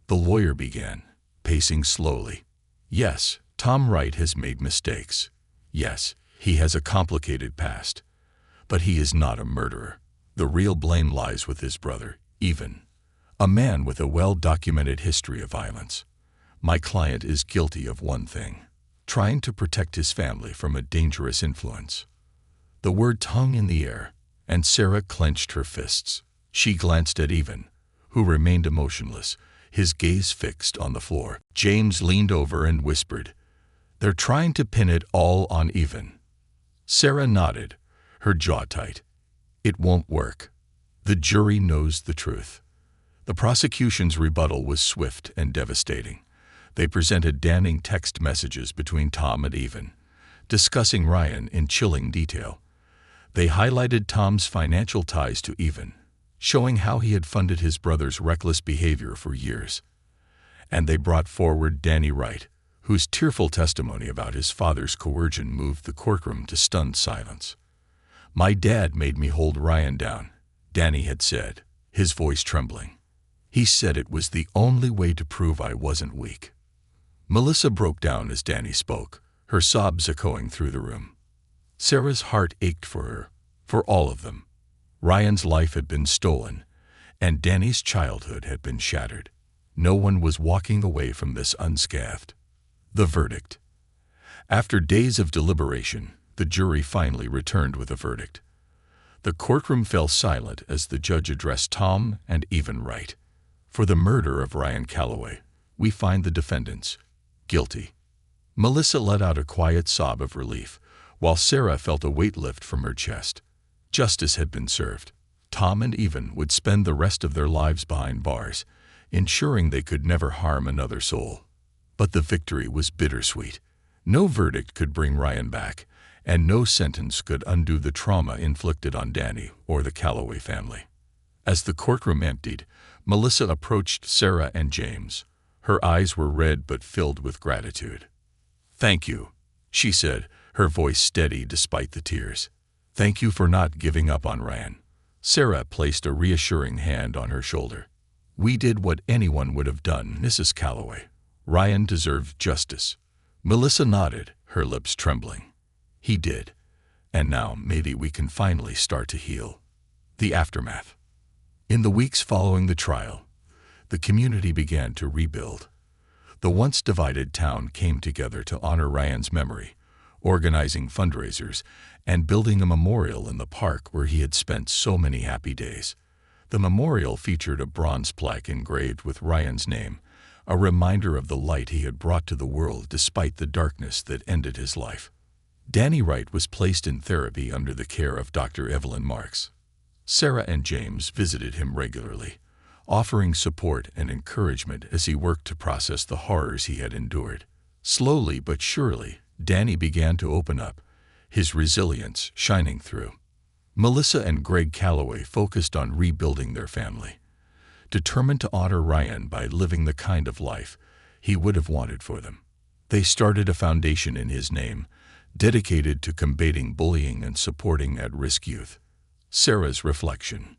the lawyer began, pacing slowly. "Yes, Tom Wright has made mistakes. Yes, he has a complicated past. But he is not a murderer. The real blame lies with his brother, Evan, a man with a well-documented history of violence. My client is guilty of one thing: trying to protect his family from a dangerous influence." The words hung in the air, and Sarah clenched her fists. She glanced at Evan, who remained emotionless, his gaze fixed on the floor. James leaned over and whispered, "They're trying to pin it all on Evan." Sarah nodded, her jaw tight. "It won't work. The jury knows the truth." The prosecution's rebuttal was swift and devastating. They presented damning text messages between Tom and Evan, discussing Ryan in chilling detail. They highlighted Tom's financial ties to Evan, showing how he had funded his brother's reckless behavior for years. And they brought forward Danny Wright, whose tearful testimony about his father's coercion moved the courtroom to stunned silence. "My dad made me hold Ryan down," Danny had said, his voice trembling. "He said it was the only way to prove I wasn't weak." Melissa broke down as Danny spoke, her sobs echoing through the room. Sarah's heart ached for her, for all of them. Ryan's life had been stolen, and Danny's childhood had been shattered. No one was walking away from this unscathed. The verdict. After days of deliberation, the jury finally returned with a verdict. The courtroom fell silent as the judge addressed Tom and even Wright. "For the murder of Ryan Calloway, we find the defendants guilty." Melissa let out a quiet sob of relief, while Sarah felt a weight lift from her chest. Justice had been served. Tom and Even would spend the rest of their lives behind bars, ensuring they could never harm another soul. But the victory was bittersweet. No verdict could bring Ryan back, and no sentence could undo the trauma inflicted on Danny or the Calloway family. As the courtroom emptied, Melissa approached Sarah and James. Her eyes were red but filled with gratitude. "Thank you," she said, her voice steady despite the tears. "Thank you for not giving up on Ryan." Sarah placed a reassuring hand on her shoulder. "We did what anyone would have done, Mrs. Calloway. Ryan deserved justice." Melissa nodded, her lips trembling. "He did. And now maybe we can finally start to heal." The aftermath. In the weeks following the trial, the community began to rebuild. The once divided town came together to honor Ryan's memory, organizing fundraisers and building a memorial in the park where he had spent so many happy days. The memorial featured a bronze plaque engraved with Ryan's name, a reminder of the light he had brought to the world despite the darkness that ended his life. Danny Wright was placed in therapy under the care of Dr. Evelyn Marks. Sarah and James visited him regularly, offering support and encouragement as he worked to process the horrors he had endured. Slowly but surely, Danny began to open up, his resilience shining through. Melissa and Greg Calloway focused on rebuilding their family, determined to honor Ryan by living the kind of life he would have wanted for them. They started a foundation in his name, dedicated to combating bullying and supporting at-risk youth. Sarah's reflection.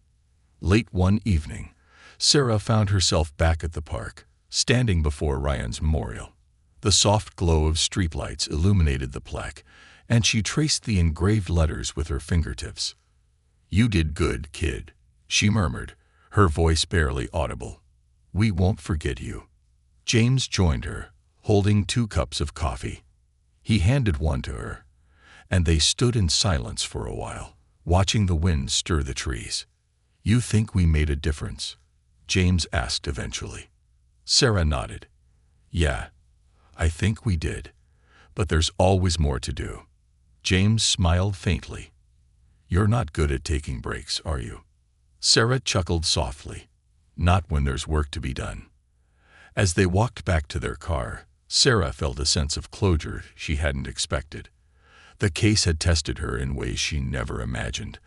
Late one evening, Sarah found herself back at the park, standing before Ryan's memorial. The soft glow of streetlights illuminated the plaque, and she traced the engraved letters with her fingertips. "You did good, kid," she murmured, her voice barely audible. "We won't forget you." James joined her, holding 2 cups of coffee. He handed one to her, and they stood in silence for a while, watching the wind stir the trees. "You think we made a difference?" James asked eventually. Sarah nodded. "Yeah, I think we did, but there's always more to do." James smiled faintly. "You're not good at taking breaks, are you?" Sarah chuckled softly. "Not when there's work to be done." As they walked back to their car, Sarah felt a sense of closure she hadn't expected. The case had tested her in ways she never imagined,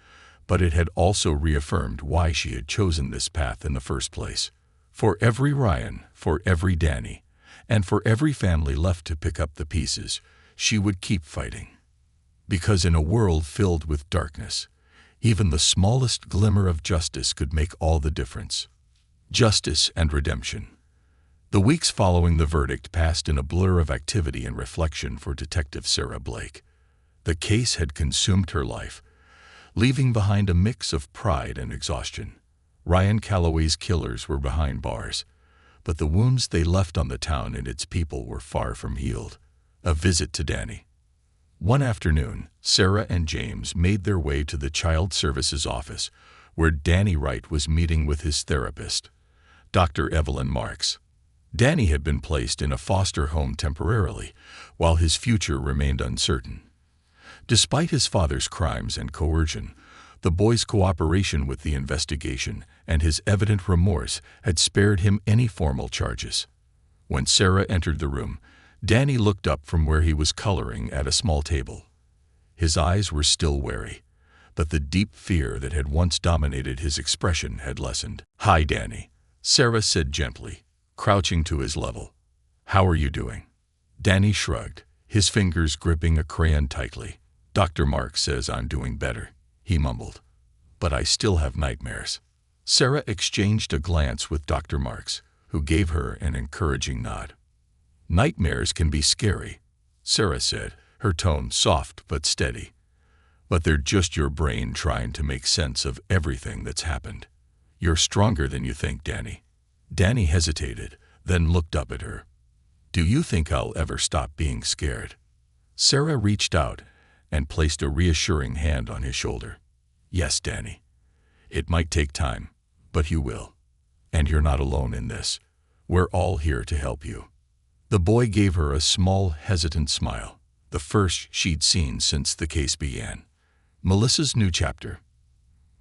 but it had also reaffirmed why she had chosen this path in the first place. For every Ryan, for every Danny, and for every family left to pick up the pieces, she would keep fighting. Because in a world filled with darkness, even the smallest glimmer of justice could make all the difference. Justice and redemption. The weeks following the verdict passed in a blur of activity and reflection for Detective Sarah Blake. The case had consumed her life, leaving behind a mix of pride and exhaustion. Ryan Calloway's killers were behind bars, but the wounds they left on the town and its people were far from healed. A visit to Danny. One afternoon, Sarah and James made their way to the Child Services office, where Danny Wright was meeting with his therapist, Dr. Evelyn Marks. Danny had been placed in a foster home temporarily, while his future remained uncertain. Despite his father's crimes and coercion, the boy's cooperation with the investigation and his evident remorse had spared him any formal charges. When Sarah entered the room, Danny looked up from where he was coloring at a small table. His eyes were still wary, but the deep fear that had once dominated his expression had lessened. "Hi, Danny," Sarah said gently, crouching to his level. "How are you doing?" Danny shrugged, his fingers gripping a crayon tightly. Dr. Mark says I'm doing better, he mumbled. But I still have nightmares. Sarah exchanged a glance with Dr. Marks, who gave her an encouraging nod. Nightmares can be scary, Sarah said, her tone soft but steady. But they're just your brain trying to make sense of everything that's happened. You're stronger than you think, Danny. Danny hesitated, then looked up at her. Do you think I'll ever stop being scared? Sarah reached out and placed a reassuring hand on his shoulder. Yes, Danny. It might take time, but you will. And you're not alone in this. We're all here to help you. The boy gave her a small, hesitant smile, the first she'd seen since the case began. Melissa's new chapter.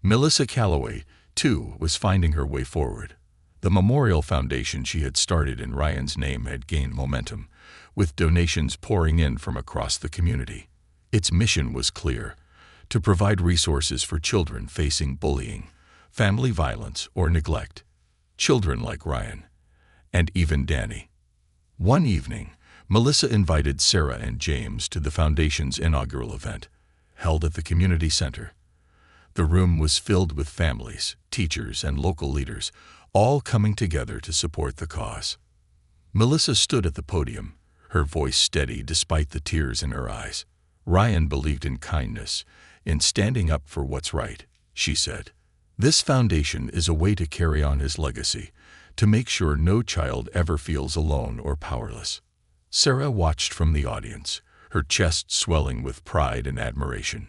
Melissa Calloway, too, was finding her way forward. The memorial foundation she had started in Ryan's name had gained momentum, with donations pouring in from across the community. Its mission was clear: to provide resources for children facing bullying, family violence, or neglect. Children like Ryan, and even Danny. One evening, Melissa invited Sarah and James to the foundation's inaugural event, held at the community center. The room was filled with families, teachers, and local leaders, all coming together to support the cause. Melissa stood at the podium, her voice steady despite the tears in her eyes. Ryan believed in kindness, in standing up for what's right, she said. This foundation is a way to carry on his legacy, to make sure no child ever feels alone or powerless. Sarah watched from the audience, her chest swelling with pride and admiration.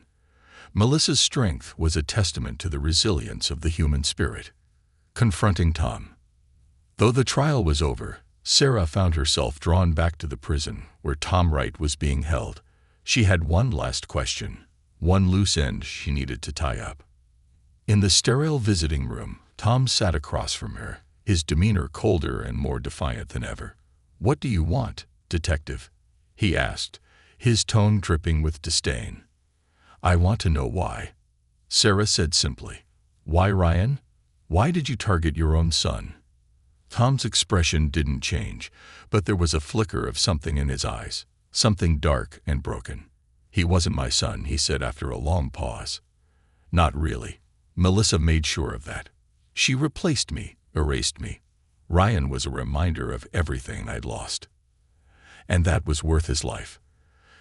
Melissa's strength was a testament to the resilience of the human spirit. Confronting Tom. Though the trial was over, Sarah found herself drawn back to the prison where Tom Wright was being held. She had one last question, one loose end she needed to tie up. In the sterile visiting room, Tom sat across from her, his demeanor colder and more defiant than ever. "What do you want, detective?" he asked, his tone dripping with disdain. "I want to know why," Sarah said simply. "Why, Ryan? Why did you target your own son?" Tom's expression didn't change, but there was a flicker of something in his eyes, something dark and broken. "He wasn't my son," he said after a long pause. "Not really." Melissa made sure of that. "She replaced me, erased me. Ryan was a reminder of everything I'd lost. And that was worth his life."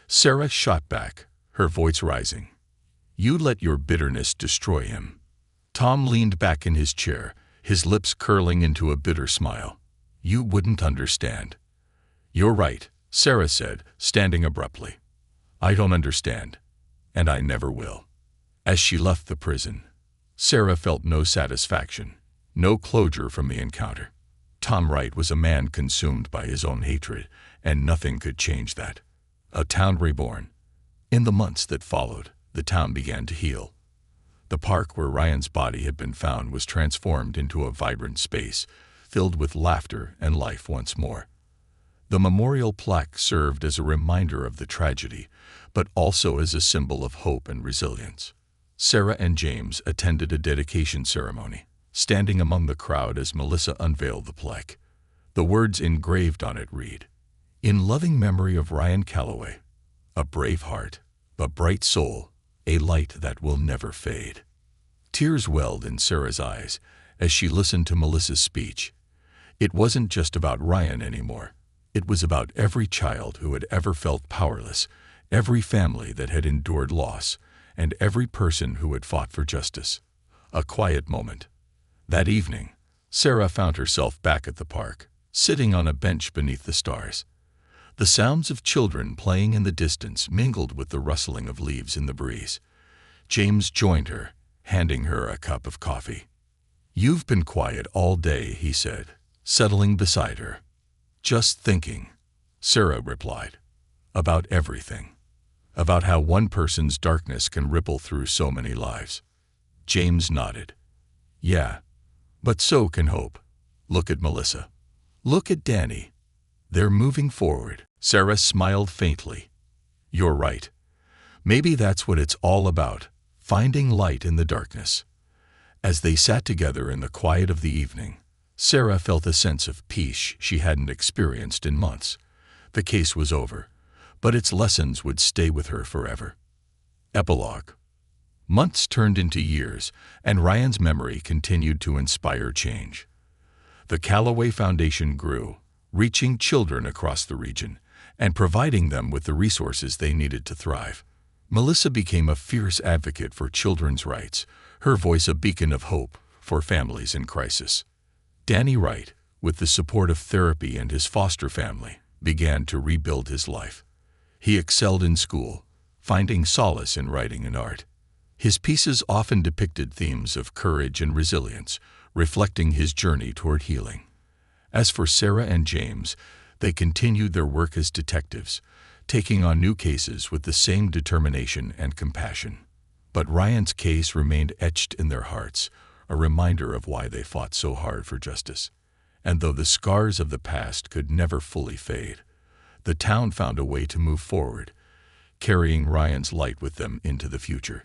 Sarah shot back, her voice rising. "You let your bitterness destroy him." Tom leaned back in his chair, his lips curling into a bitter smile. "You wouldn't understand." "You're right," Sarah said, standing abruptly. "I don't understand, and I never will." As she left the prison, Sarah felt no satisfaction, no closure from the encounter. Tom Wright was a man consumed by his own hatred, and nothing could change that. A town reborn. In the months that followed, the town began to heal. The park where Ryan's body had been found was transformed into a vibrant space, filled with laughter and life once more. The memorial plaque served as a reminder of the tragedy, but also as a symbol of hope and resilience. Sarah and James attended a dedication ceremony, standing among the crowd as Melissa unveiled the plaque. The words engraved on it read, "In loving memory of Ryan Calloway, a brave heart, a bright soul, a light that will never fade." Tears welled in Sarah's eyes as she listened to Melissa's speech. It wasn't just about Ryan anymore. It was about every child who had ever felt powerless, every family that had endured loss, and every person who had fought for justice. A quiet moment. That evening, Sarah found herself back at the park, sitting on a bench beneath the stars. The sounds of children playing in the distance mingled with the rustling of leaves in the breeze. James joined her, handing her a cup of coffee. "You've been quiet all day," he said, settling beside her. "Just thinking," Sarah replied. "About everything. About how one person's darkness can ripple through so many lives." James nodded. "Yeah, but so can hope. Look at Melissa. Look at Danny. They're moving forward." Sarah smiled faintly. "You're right. Maybe that's what it's all about, finding light in the darkness." As they sat together in the quiet of the evening, Sarah felt a sense of peace she hadn't experienced in months. The case was over, but its lessons would stay with her forever. Epilogue. Months turned into years, and Ryan's memory continued to inspire change. The Callaway Foundation grew, reaching children across the region and providing them with the resources they needed to thrive. Melissa became a fierce advocate for children's rights, her voice a beacon of hope for families in crisis. Danny Wright, with the support of therapy and his foster family, began to rebuild his life. He excelled in school, finding solace in writing and art. His pieces often depicted themes of courage and resilience, reflecting his journey toward healing. As for Sarah and James, they continued their work as detectives, taking on new cases with the same determination and compassion. But Ryan's case remained etched in their hearts, a reminder of why they fought so hard for justice. And though the scars of the past could never fully fade, the town found a way to move forward, carrying Ryan's light with them into the future.